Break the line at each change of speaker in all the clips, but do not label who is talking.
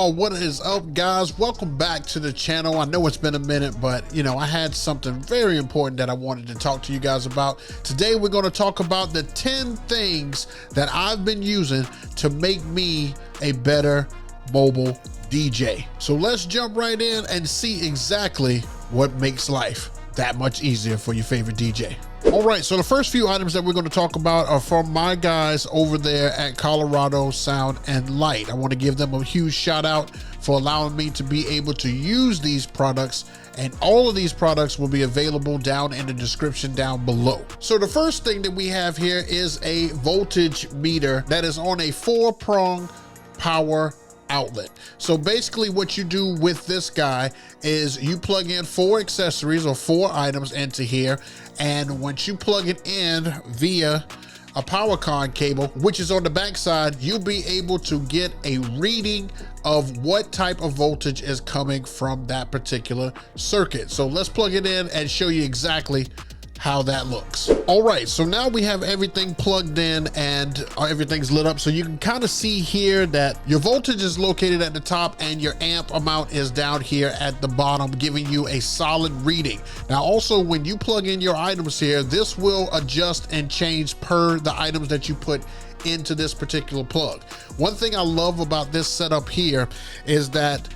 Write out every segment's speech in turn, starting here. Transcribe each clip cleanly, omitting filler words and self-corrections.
y'all, what is up guys? Welcome back to the channel. I know it's been a minute, but I had something very important that I wanted to talk to you guys about. Today we're going to talk about the 10 things that I've been using to make me a better mobile DJ. So let's jump right in and see exactly what makes life that much easier for your favorite DJ. All right, so the first few items that we're going to talk about are from my guys over there at Colorado Sound and Light. I want to give them a huge shout out for allowing me to be able to use these products, and all of these products will be available down in the description down below. So the first thing that we have here is a voltage meter that is on a 4-prong power outlet. So basically what you do with this guy is you plug in 4 accessories or 4 items into here, and once you plug it in via a power con cable, which is on the back side, you'll be able to get a reading of what type of voltage is coming from that particular circuit. So let's plug it in and show you exactly how that looks. All right, so now we have everything plugged in and everything's lit up. So you can kind of see here that your voltage is located at the top and your amp amount is down here at the bottom, giving you a solid reading. Now also, when you plug in your items here, this will adjust and change per the items that you put into this particular plug. One thing I love about this setup here is that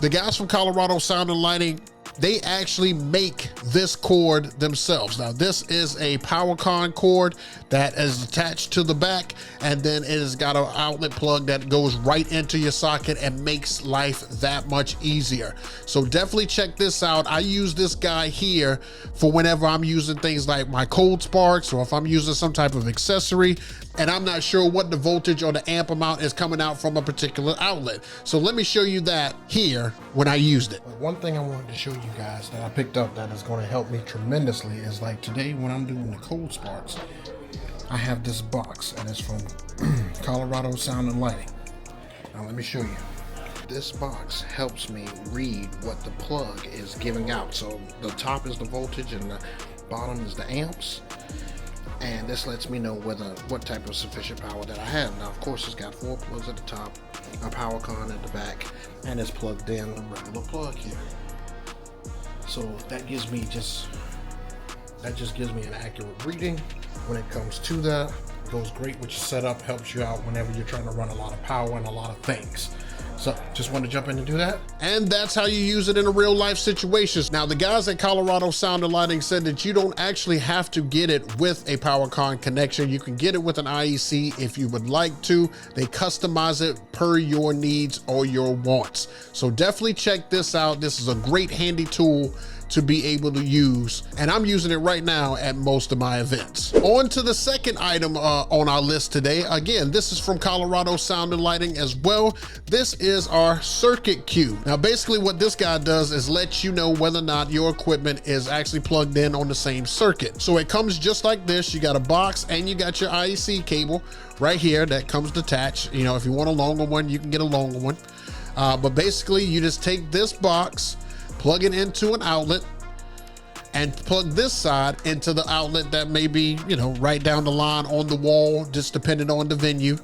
the guys from Colorado Sound and Lighting, they actually make this cord themselves. Now this is a power con cord that is attached to the back, and then it has got an outlet plug that goes right into your socket and makes life that much easier. So definitely check this out. I use this guy here for whenever I'm using things like my cold sparks, or if I'm using some type of accessory and I'm not sure what the voltage or the amp amount is coming out from a particular outlet. So let me show you that here when I used it.
One thing I wanted to show you guys that I picked up that is going to help me tremendously is, like today when I'm doing the cold sparks, I have this box and it's from Colorado Sound and Lighting. Now let me show you. This box helps me read what the plug is giving out. So the top is the voltage and the bottom is the amps. And this lets me know what type of sufficient power that I have. Now, of course, it's got 4 plugs at the top, a power con at the back, and it's plugged in a regular plug here. So that gives me just gives me an accurate reading when it comes to that. It goes great with your setup, helps you out whenever you're trying to run a lot of power and a lot of things. So just want to jump in and do that.
And that's how you use it in a real life situations. Now the guys at Colorado Sound and Lighting said that you don't actually have to get it with a power con connection. You can get it with an IEC if you would like to. They customize it per your needs or your wants. So definitely check this out. This is a great handy tool to be able to use, and I'm using it right now at most of my events. On to the second item on our list today. Again, this is from Colorado Sound and Lighting as well. This is our circuit cube. Now basically what this guy does is let you know whether or not your equipment is actually plugged in on the same circuit. So it comes just like this. You got a box and you got your IEC cable right here that comes detached. If you want a longer one, you can get a longer one. But basically you just take this box, plug it into an outlet, and plug this side into the outlet that may be, right down the line on the wall, just depending on the venue.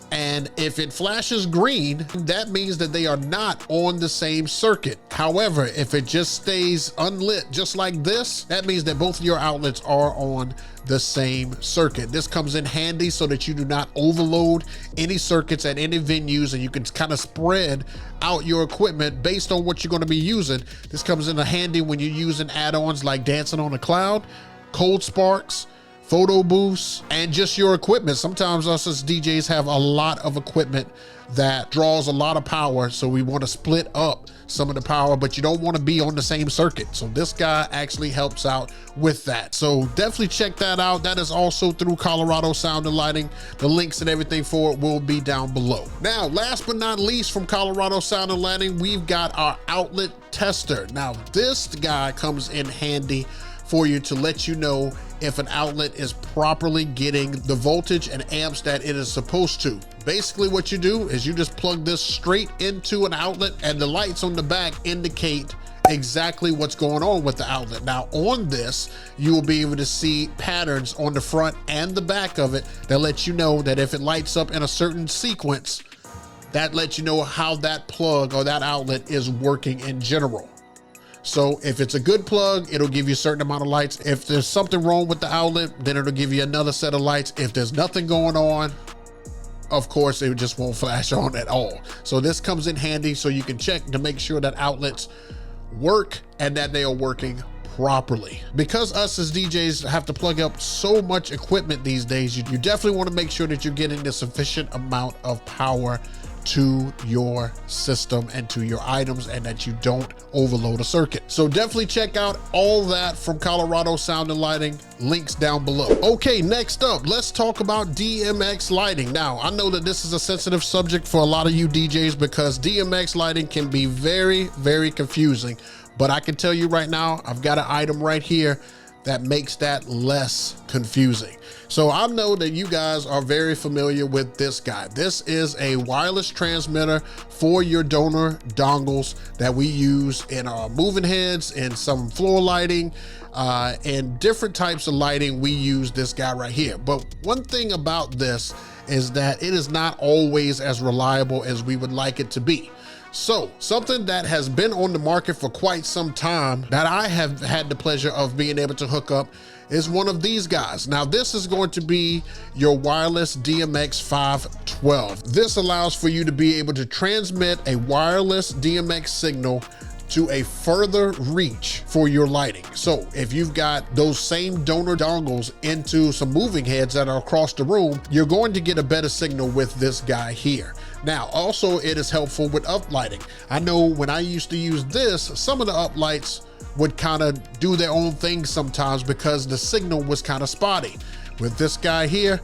And if it flashes green, that means that they are not on the same circuit. However, if it just stays unlit just like this, that means that both of your outlets are on the same circuit. This comes in handy so that you do not overload any circuits at any venues, and you can kind of spread out your equipment based on what you're going to be using. This comes in handy when you're using add-ons like Dancing on a Cloud, Cold Sparks, photo booths, and just your equipment. Sometimes us as DJs have a lot of equipment that draws a lot of power, so we want to split up some of the power, but you don't want to be on the same circuit. So this guy actually helps out with that. So definitely check that out. That is also through Colorado Sound and Lighting. The links and everything for it will be down below. Now, last but not least, from Colorado Sound and Lighting, we've got our outlet tester. Now, this guy comes in handy for you to let you know if an outlet is properly getting the voltage and amps that it is supposed to. Basically what you do is you just plug this straight into an outlet, and the lights on the back indicate exactly what's going on with the outlet. Now on this, you will be able to see patterns on the front and the back of it that let you know that if it lights up in a certain sequence, that lets you know how that plug or that outlet is working in general. So if it's a good plug, it'll give you a certain amount of lights. If there's something wrong with the outlet, then it'll give you another set of lights. If there's nothing going on, of course, it just won't flash on at all. So this comes in handy so you can check to make sure that outlets work and that they are working properly. Because us as DJs have to plug up so much equipment these days, you definitely want to make sure that you're getting the sufficient amount of power to your system and to your items, and that you don't overload a circuit. So definitely check out all that from Colorado Sound and Lighting, links down below. Okay, next up, let's talk about DMX lighting. Now, I know that this is a sensitive subject for a lot of you DJs because DMX lighting can be very, very confusing, but I can tell you right now, I've got an item right here that makes that less confusing. So I know that you guys are very familiar with this guy. This is a wireless transmitter for your donor dongles that we use in our moving heads and some floor lighting and different types of lighting. We use this guy right here. But one thing about this is that it is not always as reliable as we would like it to be. So something that has been on the market for quite some time that I have had the pleasure of being able to hook up is one of these guys. Now this is going to be your wireless DMX 512. This allows for you to be able to transmit a wireless DMX signal to a further reach for your lighting. So if you've got those same donor dongles into some moving heads that are across the room, you're going to get a better signal with this guy here. Now, also it is helpful with uplighting. I know when I used to use this, some of the uplights would kind of do their own thing sometimes because the signal was kind of spotty. With this guy here,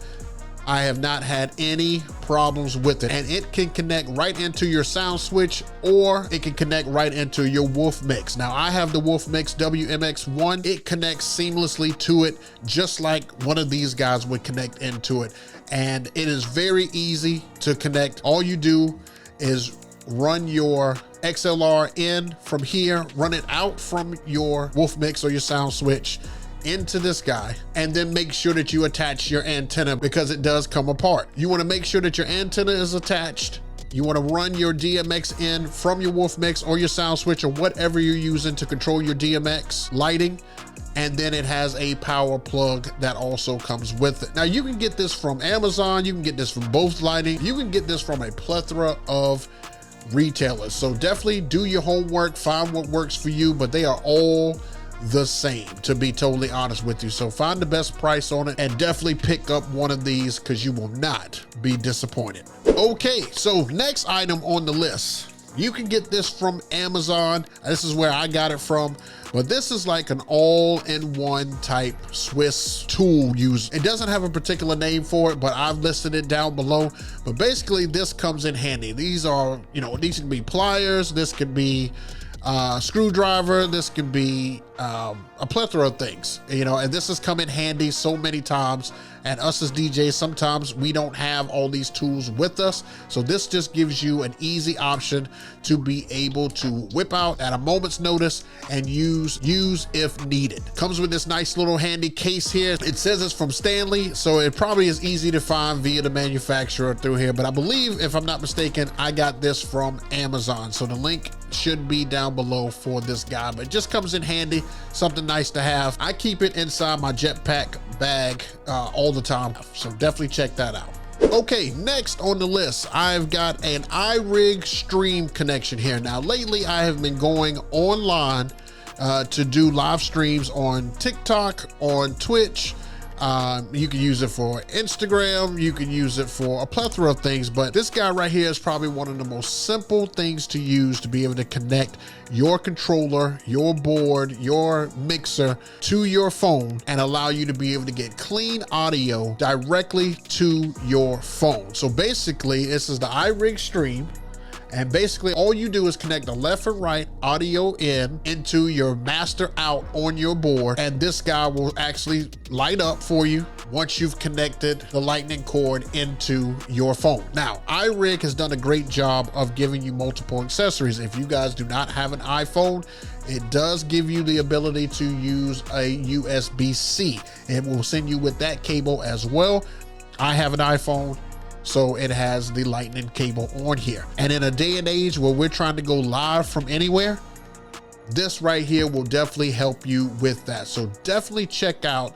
I have not had any problems with it, and it can connect right into your sound switch, or it can connect right into your Wolf Mix. Now I have the Wolf Mix WMX1. It connects seamlessly to it, just like one of these guys would connect into it. And it is very easy to connect. All you do is run your XLR in from here, run it out from your Wolf Mix or your sound switch into this guy, and then make sure that you attach your antenna because it does come apart. You want to make sure that your antenna is attached. You want to run your DMX in from your Wolf Mix or your sound switch or whatever you're using to control your DMX lighting. And then it has a power plug that also comes with it. Now you can get this from Amazon. You can get this from Both Lighting. You can get this from a plethora of retailers. So definitely do your homework, find what works for you, but they are all the same, to be totally honest with you. So find the best price on it and definitely pick up one of these because you will not be disappointed. Okay, so next item on the list. You can get this from Amazon. This is where I got it from, but this is like an all-in-one type Swiss tool user. It doesn't have a particular name for it, but I've listed it down below. But basically this comes in handy. These are, these can be pliers, this could be screwdriver, this could be a plethora of things, and this has come in handy so many times. And us as DJs, sometimes we don't have all these tools with us. So this just gives you an easy option to be able to whip out at a moment's notice and use if needed. Comes with this nice little handy case here. It says it's from Stanley, so it probably is easy to find via the manufacturer through here. But I believe, if I'm not mistaken, I got this from Amazon. So the link should be down below for this guy, but it just comes in handy, something nice to have. I keep it inside my jetpack bag all the time, so definitely check that out. Okay, next on the list, I've got an iRig stream connection here. Now lately I have been going online to do live streams on TikTok, on Twitch. You can use it for Instagram, you can use it for a plethora of things, but this guy right here is probably one of the most simple things to use to be able to connect your controller, your board, your mixer to your phone and allow you to be able to get clean audio directly to your phone. So basically, this is the iRig Stream. And basically all you do is connect the left and right audio in into your master out on your board. And this guy will actually light up for you once you've connected the lightning cord into your phone. Now, iRig has done a great job of giving you multiple accessories. If you guys do not have an iPhone, it does give you the ability to use a USB-C. It will send you with that cable as well. I have an iPhone. So it has the lightning cable on here. And in a day and age where we're trying to go live from anywhere, this right here will definitely help you with that. So definitely check out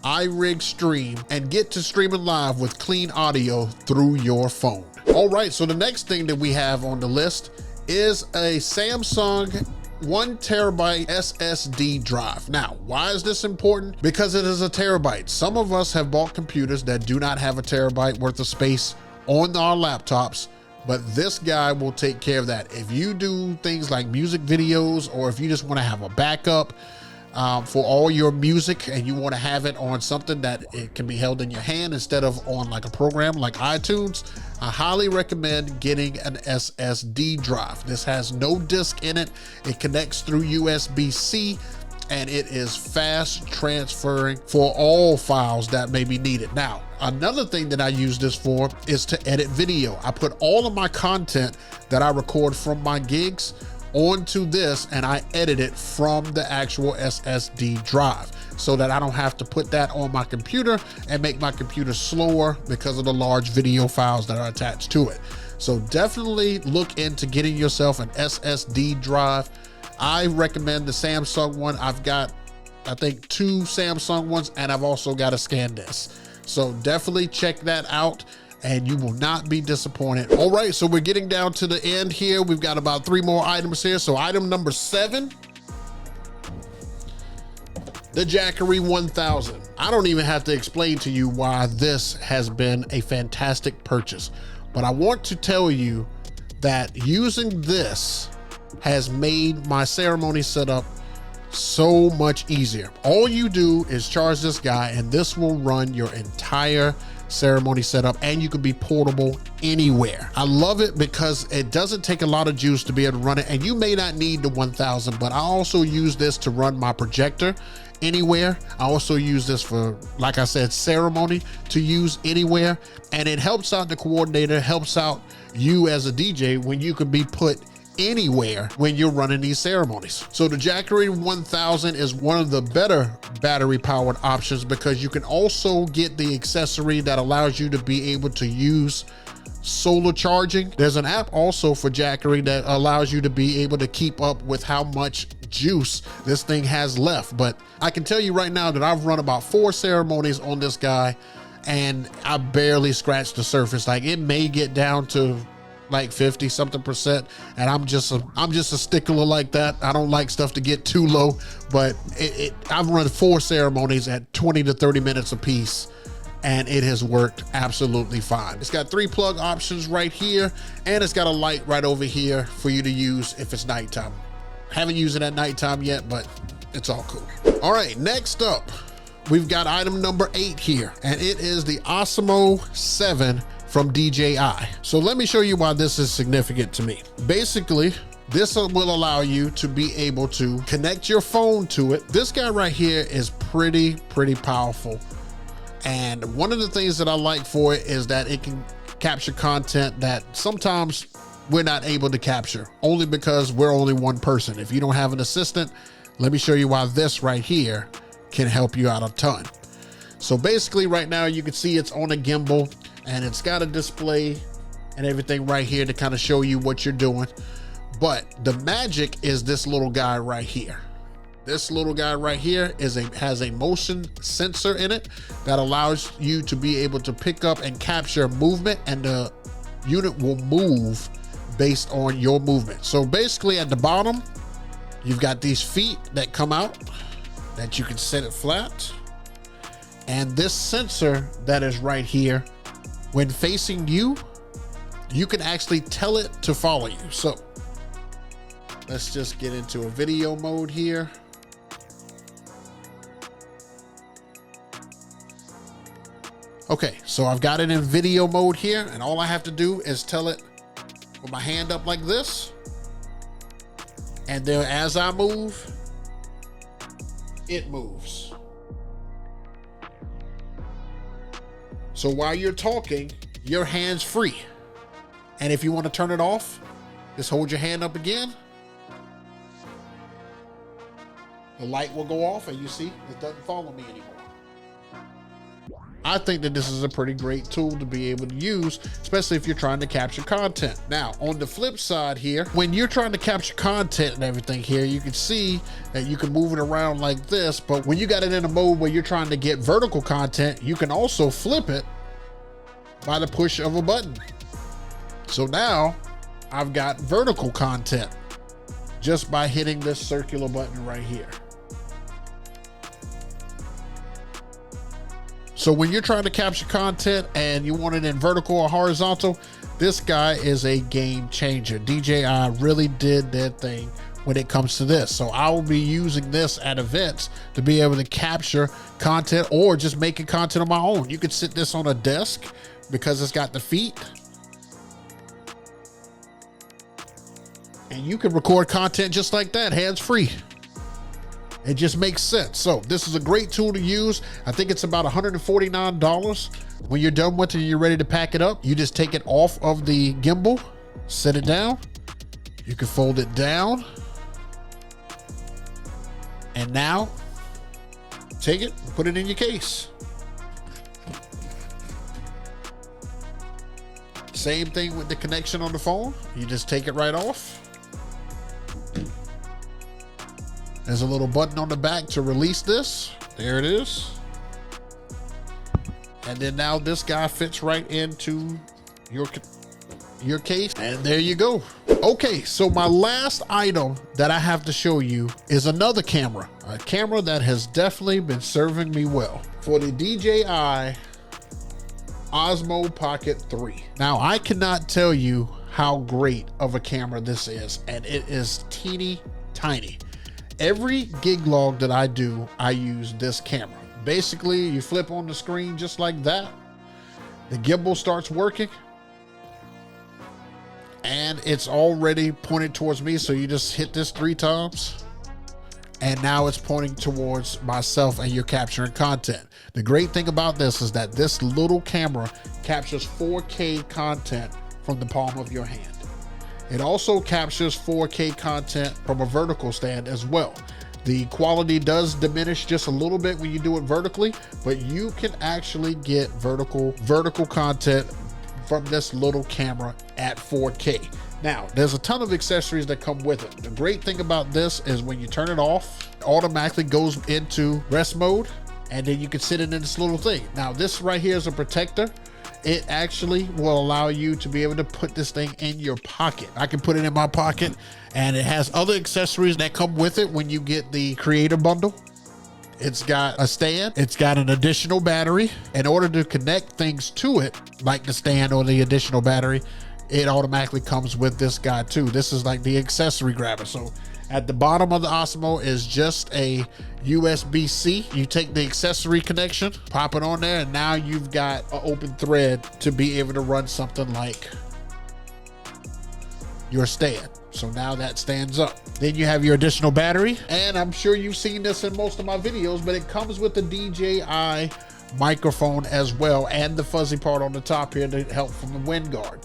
iRig Stream and get to streaming live with clean audio through your phone. All right, so the next thing that we have on the list is a Samsung 1 terabyte SSD drive. Now, why is this important? Because it is a terabyte. Some of us have bought computers that do not have a terabyte worth of space on our laptops, but this guy will take care of that. If you do things like music videos, or if you just want to have a backup for all your music and you want to have it on something that it can be held in your hand instead of on like a program like iTunes, I highly recommend getting an SSD drive. This has no disk in it. It connects through USB-C, and it is fast transferring for all files that may be needed. Now, another thing that I use this for is to edit video. I put all of my content that I record from my gigs onto this, and I edit it from the actual SSD drive so that I don't have to put that on my computer and make my computer slower because of the large video files that are attached to it. So definitely look into getting yourself an SSD drive. I recommend the Samsung one. I've got, I think, 2 Samsung ones, and I've also got a SanDisk. So definitely check that out and you will not be disappointed. All right, so we're getting down to the end here. We've got about 3 more items here. So item number 7, the Jackery 1000. I don't even have to explain to you why this has been a fantastic purchase, but I want to tell you that using this has made my ceremony setup so much easier. All you do is charge this guy and this will run your entire ceremony setup, and you can be portable anywhere. I love it because it doesn't take a lot of juice to be able to run it, and you may not need the 1000, but I also use this to run my projector anywhere. I also use this for, like I said, ceremony to use anywhere, and it helps out the coordinator, helps out you as a DJ when you can be put anywhere when you're running these ceremonies. So the Jackery 1000 is one of the better battery powered options because you can also get the accessory that allows you to be able to use solar charging. There's an app also for Jackery that allows you to be able to keep up with how much juice this thing has left. But I can tell you right now that I've run about 4 ceremonies on this guy and I barely scratched the surface. Like, it may get down to like 50 something percent, and I'm just a stickler like that. I don't like stuff to get too low, but I've run 4 ceremonies at 20 to 30 minutes a piece, and it has worked absolutely fine. It's got 3 plug options right here, and it's got a light right over here for you to use if it's nighttime. Haven't used it at nighttime yet, but it's all cool. All right, next up, we've got item number 8 here, and it is the Osmo 7 from DJI. So let me show you why this is significant to me. Basically, this will allow you to be able to connect your phone to it. This guy right here is pretty powerful. And one of the things that I like for it is that it can capture content that sometimes we're not able to capture, only because we're only one person. If you don't have an assistant, let me show you why this right here can help you out a ton. So basically right now you can see it's on a gimbal, and it's got a display and everything right here to kind of show you what you're doing. But the magic is this little guy right here. This little guy right here has a motion sensor in it that allows you to be able to pick up and capture movement, and the unit will move based on your movement. So basically at the bottom, you've got these feet that come out that you can set it flat. And this sensor that is right here, when facing you, you can actually tell it to follow you. So let's just get into a video mode here. Okay, so I've got it in video mode here, and all I have to do is tell it with my hand up like this. And then as I move, it moves. So while you're talking, your hand's free. And if you want to turn it off, just hold your hand up again. The light will go off, and you see, it doesn't follow me anymore. I think that this is a pretty great tool to be able to use, especially if you're trying to capture content. Now, on the flip side here, when you're trying to capture content and everything here, you can see that you can move it around like this, but when you got it in a mode where you're trying to get vertical content, you can also flip it by the push of a button. So now I've got vertical content just by hitting this circular button right here. So when you're trying to capture content and you want it in vertical or horizontal, this guy is a game changer. DJI really did their thing when it comes to this. So I will be using this at events to be able to capture content or just making content on my own. You could sit this on a desk because it's got the feet. And you can record content just like that, hands-free. It just makes sense. So this is a great tool to use. I think it's about $149. When you're done with it and you're ready to pack it up, you just take it off of the gimbal, set it down. You can fold it down. And now take it, put it in your case. Same thing with the connection on the phone. You just take it right off. There's a little button on the back to release this. There it is. And then now this guy fits right into your case. And there you go. Okay, so my last item that I have to show you is another camera. A camera that has definitely been serving me well. For the DJI Osmo Pocket 3. Now, I cannot tell you how great of a camera this is. And it is teeny tiny. Every gig log that I do, I use this camera. Basically, you flip on the screen just like that. The gimbal starts working. And it's already pointed towards me. So you just hit this 3 times. And now it's pointing towards myself and you're capturing content. The great thing about this is that this little camera captures 4K content from the palm of your hand. It also captures 4K content from a vertical stand as well. The quality does diminish just a little bit when you do it vertically, but you can actually get vertical content from this little camera at 4K. Now, there's a ton of accessories that come with it. The great thing about this is when you turn it off, it automatically goes into rest mode, and then you can sit it in this little thing. Now, this right here is a protector. It actually will allow you to be able to put this thing in your pocket. I can put it in my pocket, and it has other accessories that come with it when you get the creator bundle. It's got a stand. It's got an additional battery. In order to connect things to it, like the stand or the additional battery, it automatically comes with this guy too. This is like the accessory grabber. So at the bottom of the Osmo is just a USB-C. You take the accessory connection, pop it on there, and now you've got an open thread to be able to run something like your stand. So now that stands up. Then you have your additional battery, and I'm sure you've seen this in most of my videos, but it comes with the DJI microphone as well, and the fuzzy part on the top here to help from the wind guard.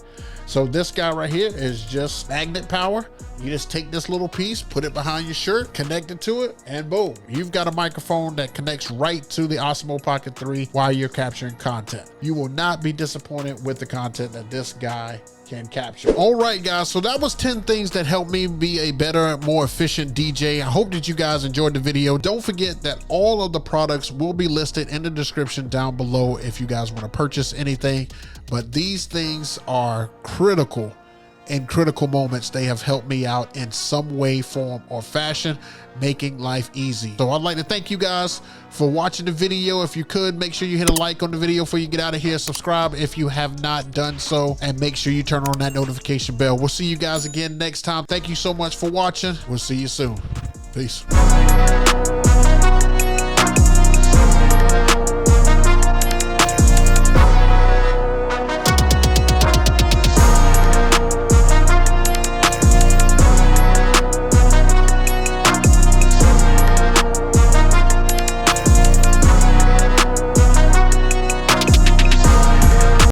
So this guy right here is just magnet power. You just take this little piece, put it behind your shirt, connect it to it, and boom, you've got a microphone that connects right to the Osmo Pocket 3 while you're capturing content. You will not be disappointed with the content that this guy can capture. All right, guys, so that was 10 things that helped me be a better, more efficient DJ. I hope that you guys enjoyed the video. Don't forget that all of the products will be listed in the description down below if you guys want to purchase anything. But these things are critical. In critical moments, they have helped me out in some way, form, or fashion, making life easy. So I'd like to thank you guys for watching the video. If you could, make sure you hit a like on the video before you get out of here. Subscribe if you have not done so, and make sure you turn on that notification bell. We'll see you guys again next time. Thank you so much for watching. We'll see you soon. Peace.